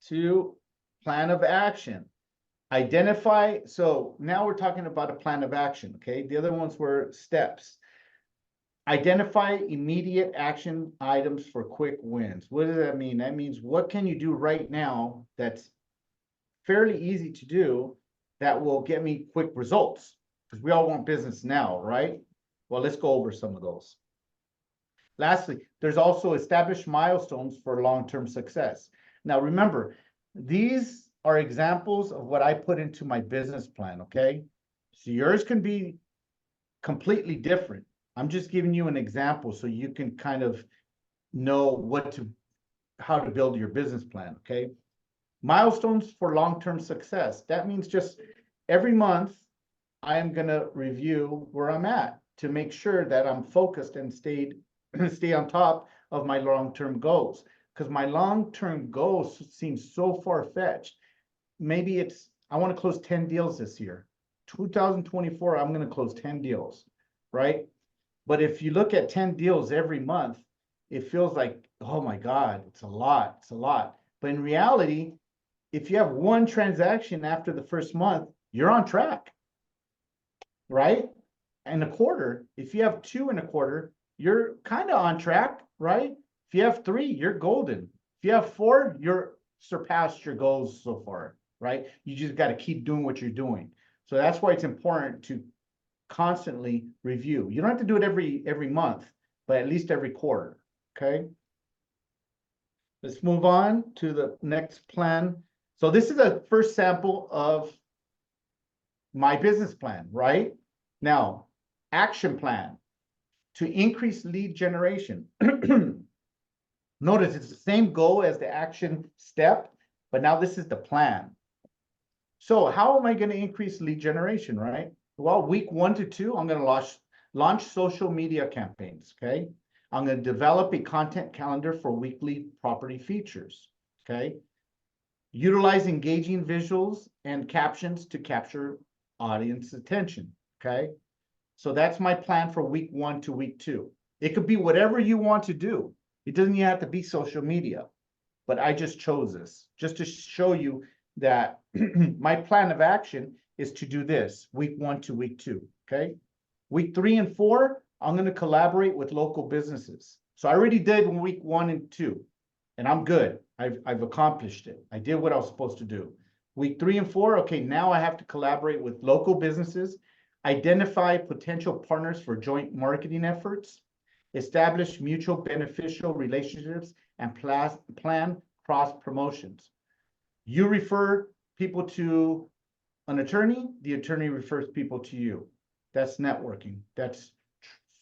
to plan of action. Identify, so now we're talking about a plan of action, okay? The other ones were steps. Identify immediate action items for quick wins. What does that mean? That means what can you do right now that's fairly easy to do that will get me quick results? Because we all want business now, right? Well, let's go over some of those. Lastly, there's also established milestones for long-term success. Now, remember, these are examples of what I put into my business plan, okay? So yours can be completely different. I'm just giving you an example so you can kind of know how to build your business plan, okay? Milestones for long-term success. That means just every month, I am gonna review where I'm at to make sure that I'm focused and stay on top of my long-term goals. Because my long-term goals seem so far-fetched. Maybe I want to close 10 deals this year. 2024, I'm going to close 10 deals, right? But if you look at 10 deals every month, it feels like, oh my God, it's a lot, it's a lot. But in reality, if you have one transaction after the first month, you're on track, right? And a quarter, if you have 2 in a quarter, you're kind of on track, right? If you have 3, you're golden. If you have 4, you're surpassed your goals so far, right? You just got to keep doing what you're doing. So that's why it's important to constantly review. You don't have to do it every month, but at least every quarter, okay? Let's move on to the next plan. So this is a first sample of my business plan, right? Now, action plan to increase lead generation. Notice it's the same goal as the action step, but now this is the plan. So how am I going to increase lead generation, right? Well, week 1 to 2, I'm going to launch social media campaigns, okay? I'm going to develop a content calendar for weekly property features, okay? Utilize engaging visuals and captions to capture audience attention, okay? So that's my plan for week 1 to week 2. It could be whatever you want to do. It doesn't even have to be social media, but I just chose this just to show you that my plan of action is to do this week 1 to week 2, okay? Week 3 and 4, I'm going to collaborate with local businesses. So I already did week 1 and 2, and I'm good. I've accomplished it. I did what I was supposed to do. Week 3 and 4, okay, now I have to collaborate with local businesses, identify potential partners for joint marketing efforts, establish mutual beneficial relationships, and plan cross promotions. You refer people to an attorney, the attorney refers people to you. That's networking. That's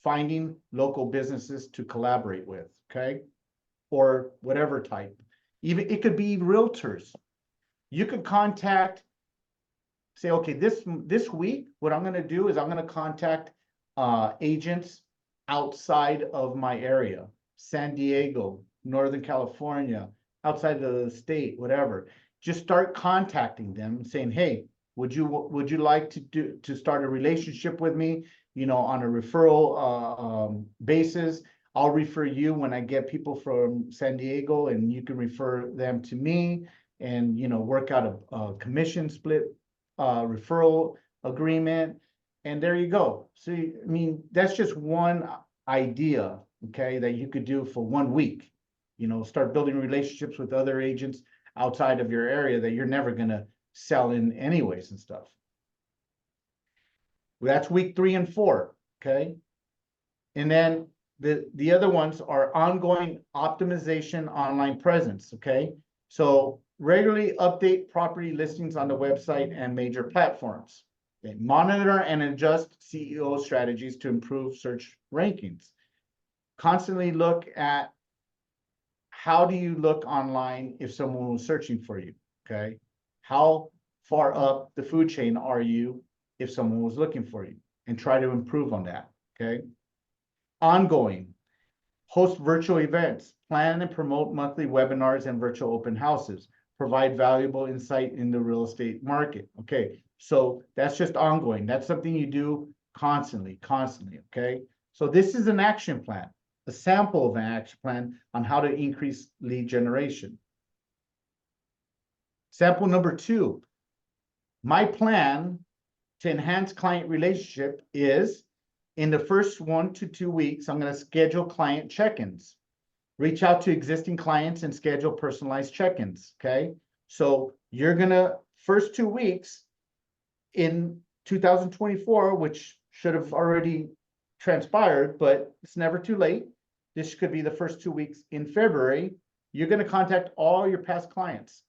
finding local businesses to collaborate with, okay? Or whatever type. Even it could be realtors. You could contact, say, okay, this week, what I'm going to do is I'm going to contact agents outside of my area, San Diego, Northern California, outside of the state, whatever. Just start contacting them saying, hey, would you like to start a relationship with me, you know, on a referral basis? I'll refer you when I get people from San Diego, and you can refer them to me, and, you know, work out a commission split referral agreement. And there you go. So, I mean, that's just one idea, okay, that you could do for 1 week. You know, start building relationships with other agents outside of your area that you're never going to sell in anyways and stuff. That's week 3 and 4, okay? And then the other ones are ongoing optimization online presence, okay? So regularly update property listings on the website and major platforms. Okay? Monitor and adjust CEO strategies to improve search rankings. Constantly look at how do you look online if someone was searching for you, okay? How far up the food chain are you if someone was looking for you? And try to improve on that, okay? Ongoing, host virtual events, plan and promote monthly webinars and virtual open houses, provide valuable insight in the real estate market, okay? So that's just ongoing. That's something you do constantly, okay? So this is an action plan. a sample of an action plan on how to increase lead generation. Sample number 2, my plan to enhance client relationship is in the first 1 to 2 weeks, I'm going to schedule client check-ins. Reach out to existing clients and schedule personalized check-ins, okay? So you're going to, first 2 weeks in 2024, which should have already transpired, but it's never too late. This could be the first 2 weeks in February. You're going to contact all your past clients.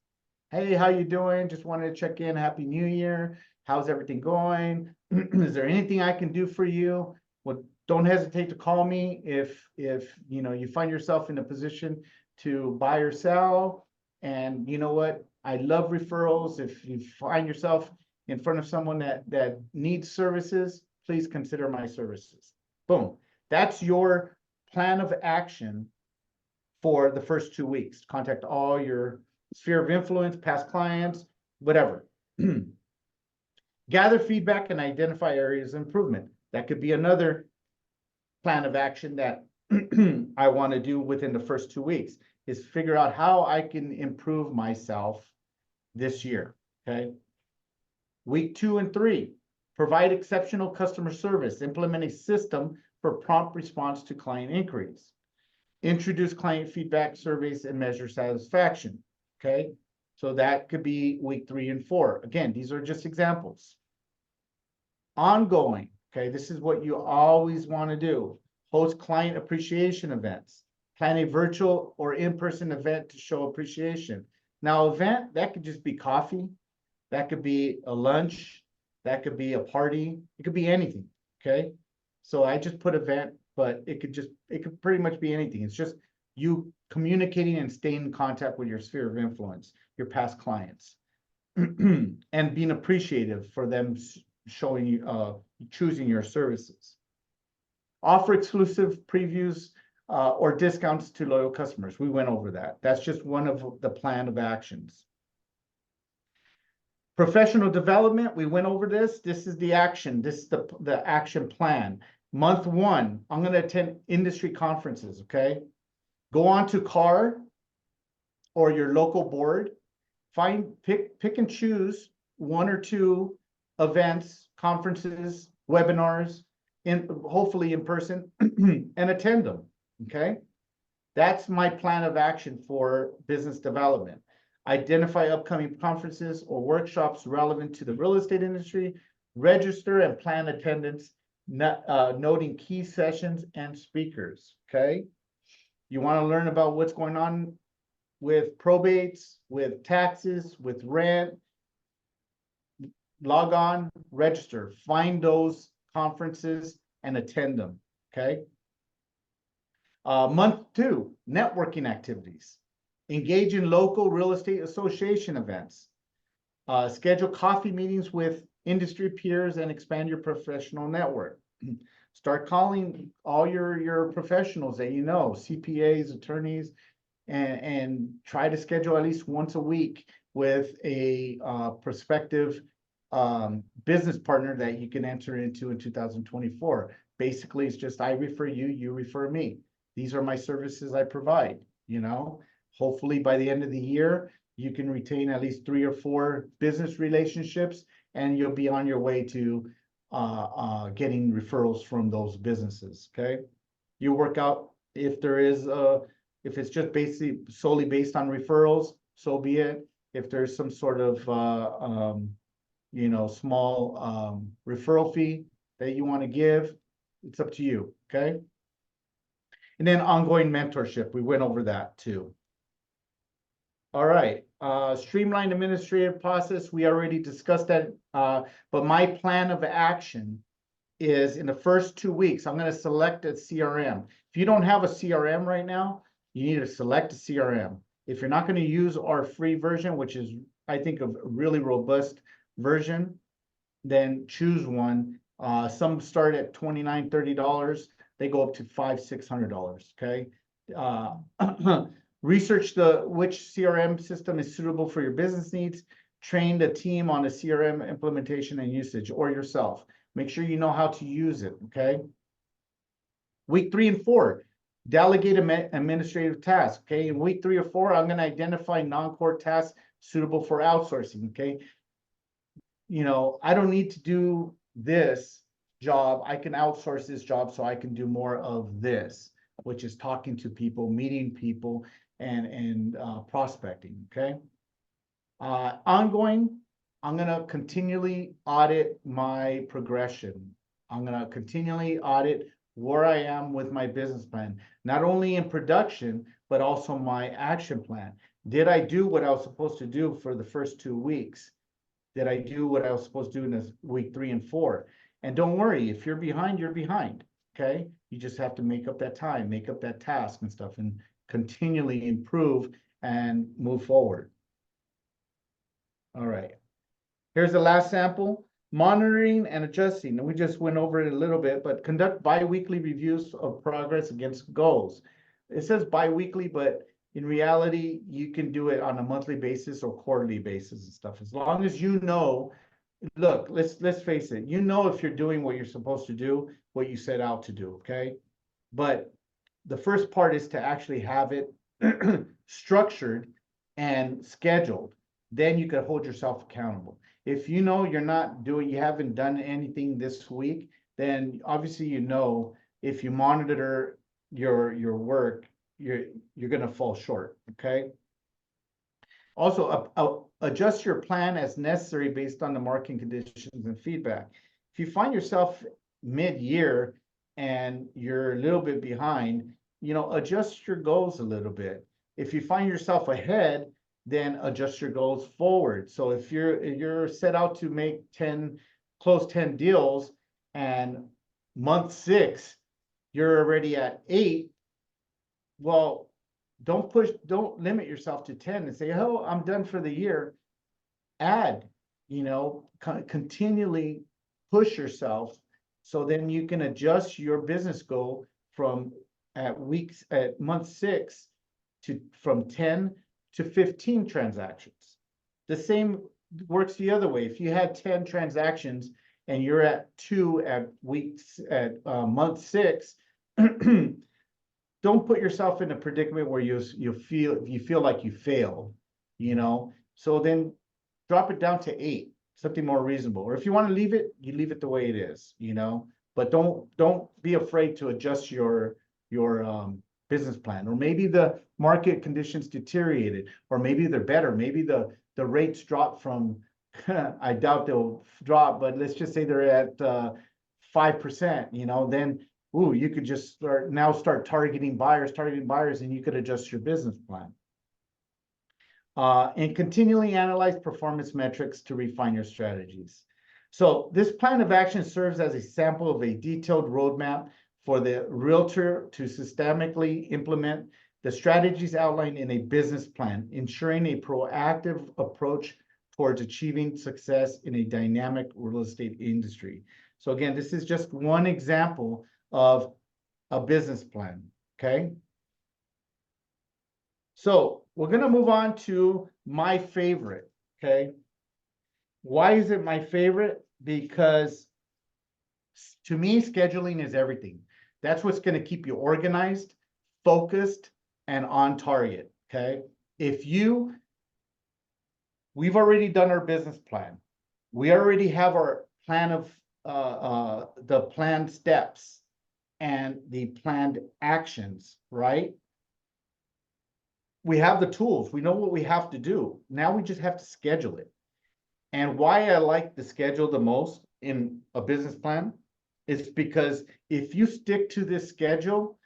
Hey, how you doing? Just wanted to check in. Happy New Year. How's everything going? Is there anything I can do for you? Well, don't hesitate to call me if you know you find yourself in a position to buy or sell. And you know what? I love referrals. If you find yourself in front of someone that needs services, please consider my services. Boom. That's your plan of action for the first 2 weeks. Contact all your sphere of influence, past clients, whatever. Gather feedback and identify areas of improvement. That could be another plan of action that I want to do within the first 2 weeks, is figure out how I can improve myself this year, okay? Week 2 and 3, provide exceptional customer service, implement a system for prompt response to client inquiries, introduce client feedback surveys and measure satisfaction, okay? So that could be week 3 and 4. Again, these are just examples. Ongoing, okay, this is what you always want to do. Host client appreciation events. Plan a virtual or in-person event to show appreciation. Now, event, that could just be coffee. That could be a lunch. That could be a party. It could be anything, okay? So I just put event, but it could pretty much be anything. It's just you communicating and staying in contact with your sphere of influence, your past clients, and being appreciative for them showing you, choosing your services. Offer exclusive previews or discounts to loyal customers. We went over that. That's just one of the plan of actions. Professional development, we went over this. This is the action. This is the action plan. Month 1, I'm going to attend industry conferences, okay? Go on to CAR or your local board. Pick and choose 1 or 2 events, conferences, webinars, hopefully in person, and attend them, okay? That's my plan of action for business development. Identify upcoming conferences or workshops relevant to the real estate industry, register and plan attendance, noting key sessions and speakers, okay? You want to learn about what's going on with probates, with taxes, with rent, log on, register, find those conferences and attend them, okay? Month 2, networking activities. Engage in local real estate association events. Schedule coffee meetings with industry peers and expand your professional network. Start calling all your professionals that you know, CPAs, attorneys, and try to schedule at least once a week with a prospective business partner that you can enter into in 2024. Basically, it's just I refer you, you refer me. These are my services I provide, you know. Hopefully by the end of the year, you can retain at least 3 or 4 business relationships, and you'll be on your way to getting referrals from those businesses, okay? You work out if there is if it's just basically solely based on referrals, so be it. If there's some sort of you know, small referral fee that you want to give, it's up to you, okay? And then ongoing mentorship, we went over that too. All right, streamlined administrative process, we already discussed that, but my plan of action is in the first 2 weeks, I'm going to select a CRM. If you don't have a CRM right now, you need to select a CRM. If you're not going to use our free version, which is, I think, a really robust version, then choose one. Some start at $29, $30. They go up to $500, $600, okay? Research which CRM system is suitable for your business needs. Train the team on a CRM implementation and usage, or yourself. Make sure you know how to use it, okay? Week 3 and 4, Delegate administrative tasks, okay? In week 3 or 4, I'm gonna identify non-core tasks suitable for outsourcing, okay? You know, I don't need to do this job. I can outsource this job so I can do more of this, which is talking to people, meeting people, and prospecting, okay? Ongoing, I'm gonna continually audit my progression. I'm gonna continually audit where I am with my business plan, not only in production, but also my action plan. Did I do what I was supposed to do for the first 2 weeks? Did I do what I was supposed to do in this week 3 and 4? And don't worry, if you're behind, you're behind, okay? You just have to make up that time, make up that task and stuff, and continually improve and move forward. All right. Here's the last sample, monitoring and adjusting. And we just went over it a little bit, but conduct bi-weekly reviews of progress against goals. It says bi-weekly, but in reality, you can do it on a monthly basis or quarterly basis and stuff. As long as you know, look, let's face it, you know if you're doing what you're supposed to do, what you set out to do, okay? But the first part is to actually have it structured and scheduled. Then you can hold yourself accountable. If you know you're not doing, you haven't done anything this week, then obviously you know if you monitor your work, you're gonna fall short, okay? Also, adjust your plan as necessary based on the market conditions and feedback. If you find yourself mid-year and you're a little bit behind, you know, adjust your goals a little bit. If you find yourself ahead, then adjust your goals forward. So if you're set out to close 10 deals, and month 6, you're already at 8, well, don't limit yourself to 10 and say, oh, I'm done for the year. Add, you know, continually push yourself, so then you can adjust your business goal from at month 6 from 10 to 15 transactions. The same works the other way. If you had 10 transactions and you're at 2 at month 6, don't put yourself in a predicament where you feel like you failed, you know. So then drop it down to 8, something more reasonable. Or if you want to leave it, you leave it the way it is, you know. But don't be afraid to adjust your business plan. Or maybe the market conditions deteriorated, or maybe they're better. Maybe the rates drop from I doubt they'll drop, but let's just say they're at 5%, you know, then you could just start targeting buyers, and you could adjust your business plan. And continually analyze performance metrics to refine your strategies. So this plan of action serves as a sample of a detailed roadmap for the realtor to systemically implement the strategies outlined in a business plan, ensuring a proactive approach towards achieving success in a dynamic real estate industry. So again, this is just one example of a business plan, okay? So we're gonna move on to my favorite, okay? Why is it my favorite? Because to me, scheduling is everything. That's what's gonna keep you organized, focused, and on target, okay? We've already done our business plan. We already have our plan of the planned steps and the planned actions, right? We have the tools. We know what we have to do. Now we just have to schedule it. And why I like the schedule the most in a business plan is because if you stick to this schedule,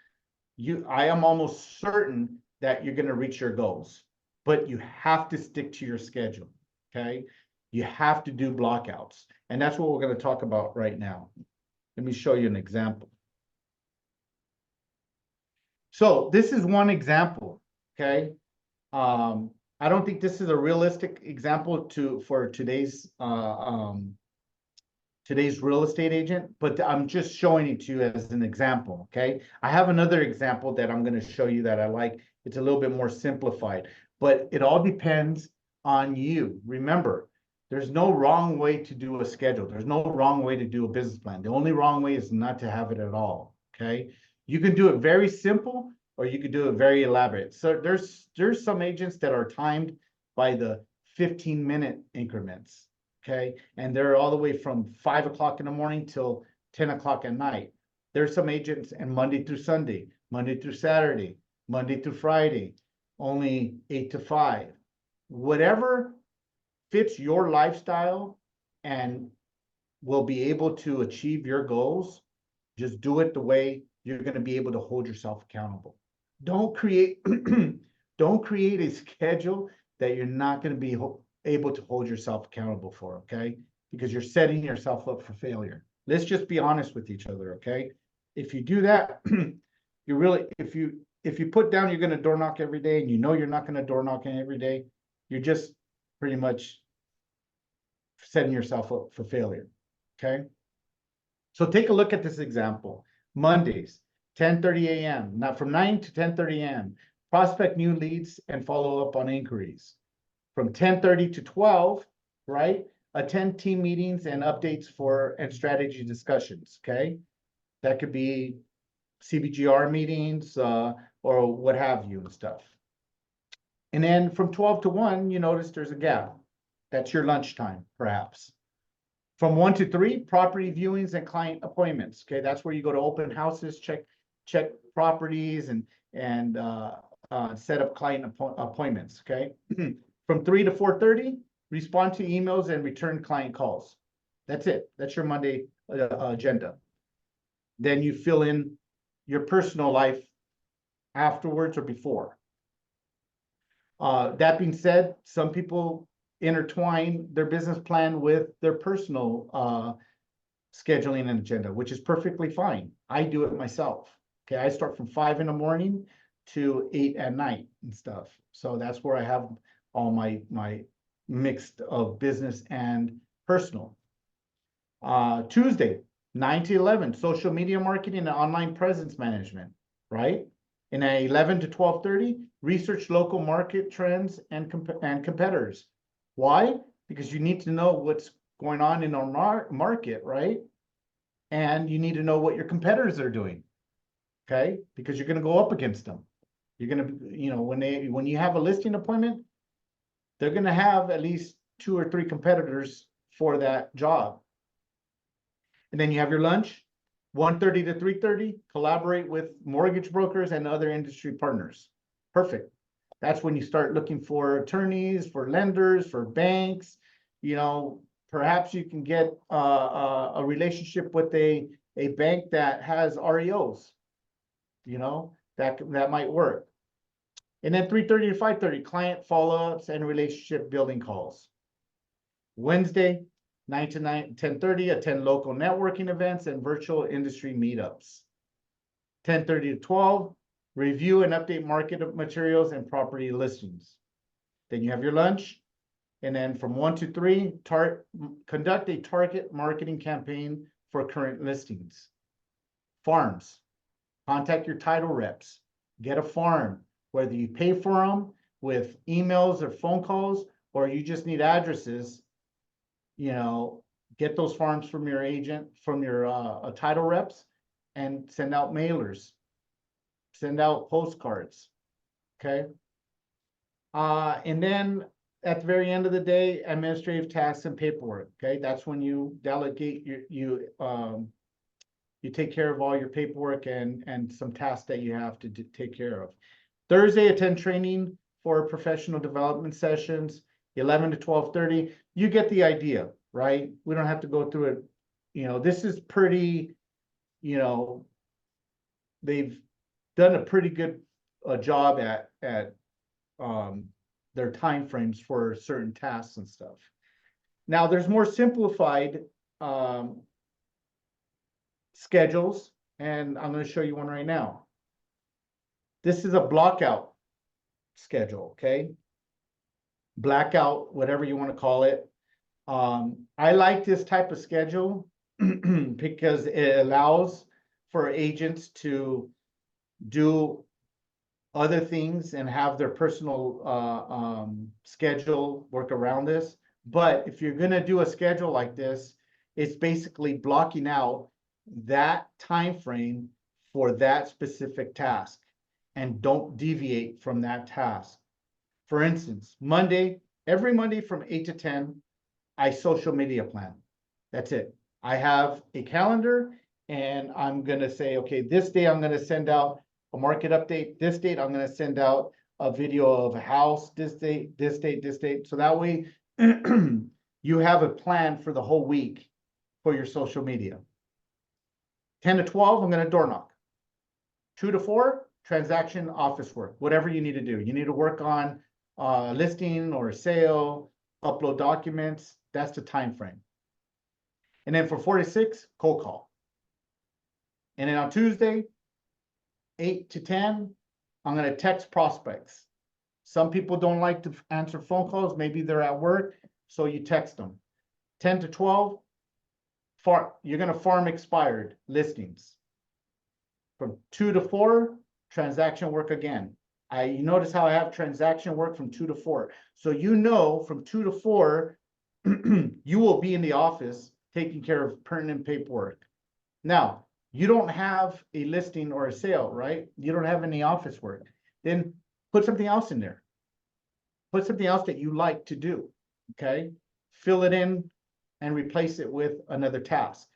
I am almost certain that you're going to reach your goals. But you have to stick to your schedule, okay? You have to do blockouts. And that's what we're going to talk about right now. Let me show you an example. So this is one example, okay? I don't think this is a realistic example for today's real estate agent, but I'm just showing it to you as an example, okay? I have another example that I'm going to show you that I like. It's a little bit more simplified, but it all depends on you. Remember, there's no wrong way to do a schedule. There's no wrong way to do a business plan. The only wrong way is not to have it at all, okay? You can do it very simple, or you could do it very elaborate. So there's some agents that are timed by the 15-minute increments, okay? And they're all the way from 5 o'clock in the morning till 10 o'clock at night. There's some agents and Monday through Sunday, Monday through Saturday, Monday through Friday, only 8 to 5. Whatever fits your lifestyle and will be able to achieve your goals, just do it the way you're going to be able to hold yourself accountable. Don't create don't create a schedule that you're not going to be able to hold yourself accountable for, okay? Because you're setting yourself up for failure. Let's just be honest with each other, okay? If you do that, you really, if you put down you're going to door knock every day and you know you're not going to door knock every day, you're just pretty much setting yourself up for failure, okay? So take a look at this example. Mondays, 10:30 a.m., not from 9 to 10:30 a.m., prospect new leads and follow up on inquiries. From 10:30 to 12, right? Attend team meetings and updates and strategy discussions, okay? That could be CBGR meetings or what have you and stuff. And then from 12 to 1, you notice there's a gap. That's your lunchtime, perhaps. From 1 to 3, property viewings and client appointments. Okay, that's where you go to open houses, check properties, and set up client appointments. Okay, from 3 to 4:30, respond to emails and return client calls. That's it. That's your Monday agenda. Then you fill in your personal life afterwards or before. That being said, some people intertwine their business plan with their personal scheduling and agenda, which is perfectly fine. I do it myself. Okay, I start from 5 in the morning to 8 at night and stuff. So that's where I have all my mix of business and personal. Tuesday, 9 to 11, social media marketing and online presence management, right? And at 11 to 12:30, research local market trends and competitors. Why? Because you need to know what's going on in our market, right? And you need to know what your competitors are doing, okay? Because you're going to go up against them. You're going to, you know, when you have a listing appointment, they're going to have at least 2 or 3 competitors for that job. And then you have your lunch, 1:30 to 3:30, collaborate with mortgage brokers and other industry partners. Perfect. That's when you start looking for attorneys, for lenders, for banks. You know, perhaps you can get a relationship with a bank that has REOs. You know, that might work. And then 3:30 to 5:30, client follow-ups and relationship building calls. Wednesday, 9 to 10:30, attend local networking events and virtual industry meetups. 10:30 to 12, review and update market materials and property listings. Then you have your lunch. And then from 1 to 3, conduct a target marketing campaign for current listings. Farms, contact your title reps, get a farm, whether you pay for them with emails or phone calls, or you just need addresses, you know, get those farms from your agent, from your title reps, and send out mailers, send out postcards, okay? And then at the very end of the day, administrative tasks and paperwork, okay? That's when you delegate, you take care of all your paperwork and some tasks that you have to take care of. Thursday, attend training for professional development sessions, 11 to 12:30. You get the idea, right? We don't have to go through it. You know, this is pretty, you know, they've done a pretty good job at their time frames for certain tasks and stuff. Now, there's more simplified schedules, and I'm going to show you one right now. This is a blockout schedule, okay? Blackout, whatever you want to call it. I like this type of schedule because it allows for agents to do other things and have their personal schedule work around this. But if you're going to do a schedule like this, it's basically blocking out that time frame for that specific task and don't deviate from that task. For instance, every Monday from 8 to 10, I social media plan. That's it. I have a calendar and I'm gonna say, okay, this day I'm gonna send out a market update. This date I'm gonna send out a video of a house. This date, this date, this date. So that way you have a plan for the whole week for your social media. 10 to 12, I'm gonna door knock. 2 to 4, transaction, office work, whatever you need to do. You need to work on a listing or a sale, upload documents. That's the time frame. And then for 4 to 6, cold call. And then on Tuesday, 8 to 10, I'm going to text prospects. Some people don't like to answer phone calls. Maybe they're at work, so you text them. 10 to 12, you're going to farm expired listings. From 2 to 4, transaction work again. You notice how I have transaction work from 2 to 4. So you know from 2 to 4, you will be in the office taking care of pertinent paperwork. Now, you don't have a listing or a sale, right? You don't have any office work. Then put something else in there. Put something else that you like to do, okay? Fill it in and replace it with another task.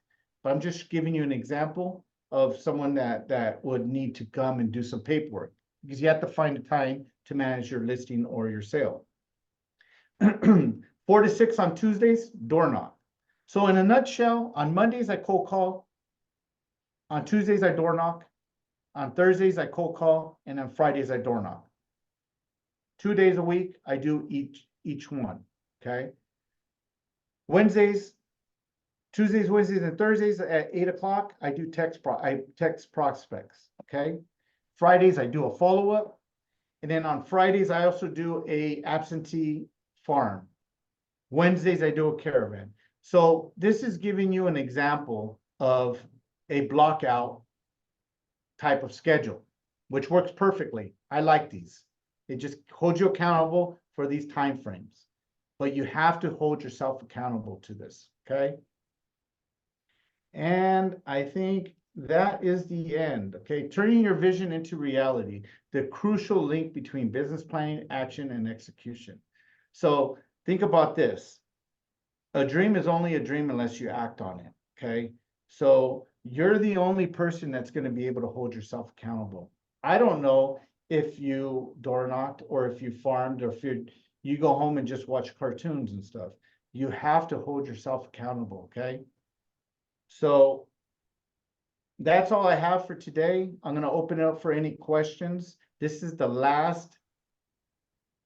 But I'm just giving you an example of someone that would need to come and do some paperwork, because you have to find the time to manage your listing or your sale. 4 to 6 on Tuesdays, door knock. So in a nutshell, on Mondays, I cold call. On Tuesdays, I door knock. On Thursdays, I cold call. And on Fridays, I door knock. 2 days a week, I do each one, okay? Tuesdays, Wednesdays, and Thursdays at 8 o'clock, I do text prospects, okay? Fridays, I do a follow-up. And then on Fridays, I also do a absentee farm. Wednesdays, I do a caravan. So this is giving you an example of a block out type of schedule, which works perfectly. I like these. It just holds you accountable for these time frames. But you have to hold yourself accountable to this, okay? And I think that is the end, okay? Turning your vision into reality, the crucial link between business planning, action, and execution. So think about this. A dream is only a dream unless you act on it, okay? So you're the only person that's going to be able to hold yourself accountable. I don't know if you door knocked or if you farmed or if you go home and just watch cartoons and stuff. You have to hold yourself accountable, okay? So that's all I have for today. I'm going to open it up for any questions. This is the last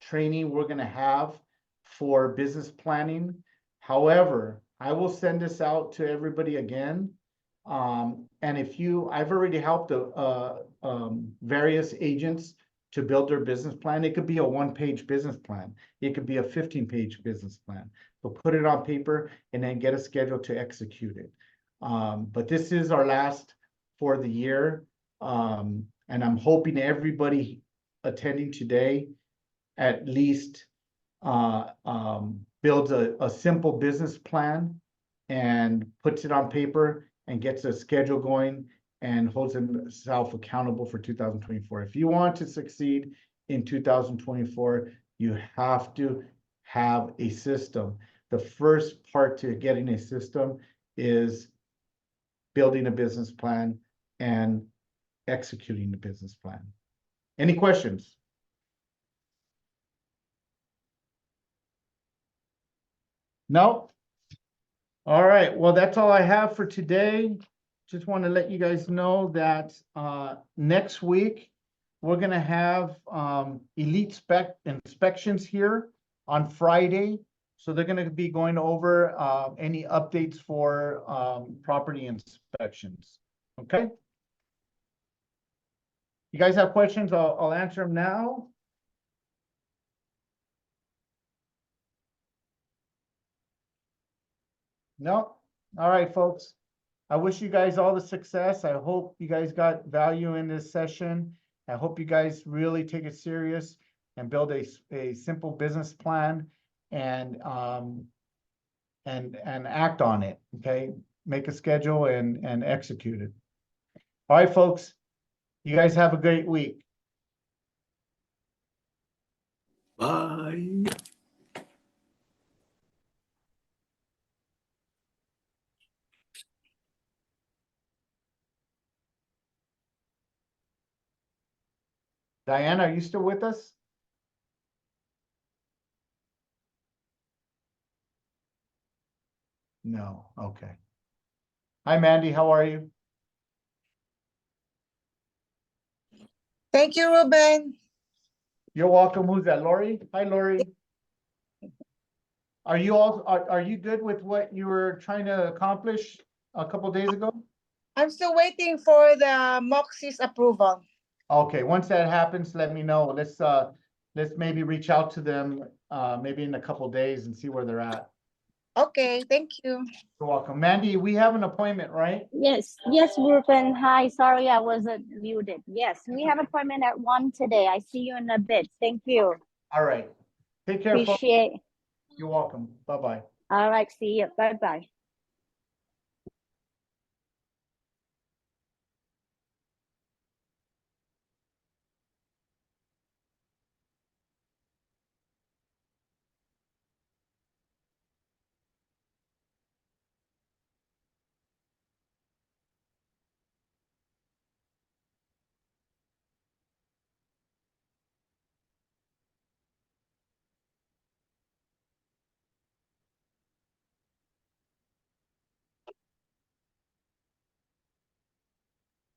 training we're going to have for business planning. However, I will send this out to everybody again. And I've already helped various agents to build their business plan. It could be a 1-page business plan. It could be a 15-page business plan. But put it on paper and then get a schedule to execute it. But this is our last for the year. And I'm hoping everybody attending today at least builds a simple business plan and puts it on paper and gets a schedule going and holds himself accountable for 2024. If you want to succeed in 2024, you have to have a system. The first part to getting a system is building a business plan and executing the business plan. Any questions? No? All right, well, that's all I have for today. Just want to let you guys know that next week, we're going to have elite spec inspections here on Friday. So they're going to be going over any updates for property inspections. Okay. You guys have questions? I'll answer them now. No? All right, folks. I wish you guys all the success. I hope you guys got value in this session. I hope you guys really take it serious and build a simple business plan and act on it. Okay, make a schedule and execute it. All right, folks. You guys have a great week. Bye. Diana, are you still with us? No, okay. Hi, Mandy, how are you? Thank you, Ruben. You're welcome. Who's that, Lori? Hi, Lori. Are you good with what you were trying to accomplish a couple days ago? I'm still waiting for the Moxie's approval. Okay, once that happens, let me know. Let's maybe reach out to them, maybe in a couple days and see where they're at. Okay, thank you. You're welcome. Mandy, we have an appointment, right? Yes, Ruben. Hi, sorry I wasn't muted. Yes, we have appointment at 1 today. I see you in a bit. Thank you. All right. Take care, folks. Appreciate. You're welcome. Bye-bye. All right, see you. Bye-bye.